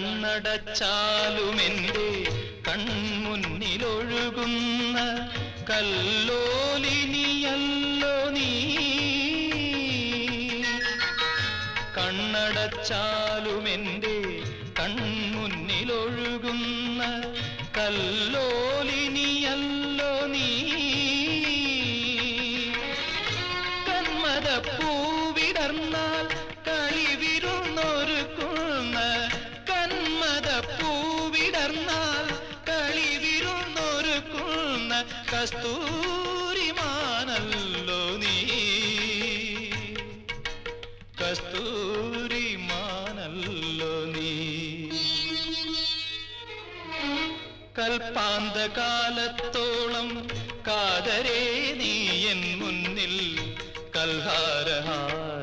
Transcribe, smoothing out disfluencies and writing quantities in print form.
കണ്ണടച്ചാലുമെന്റെ കൺമുന്നിലൊഴുകുന്ന കല്ലോലിനിയല്ലോ നീ. കണ്ണടച്ചാലുമെന്റെ കൺമുന്നിലൊഴുകുന്ന കല്ലോലിനിയല്ലോ നീ. കന്മദപ്പൂവിടർന്നാൽ കളിവിരുന്നൊരുക്കുന്ന കന്മദപ്പൂവിടർന്നാൽ കളിവിരുന്നൊരുക്കുന്ന കസ്തൂരിമാനല്ലോ നീ. കസ്തൂരിമാനല്ലോ നീ. കൽപ്പാന്തകാലത്തോളം കാതരേ നീ എൻ മുന്നിൽ കൽഹാരഹാരമായി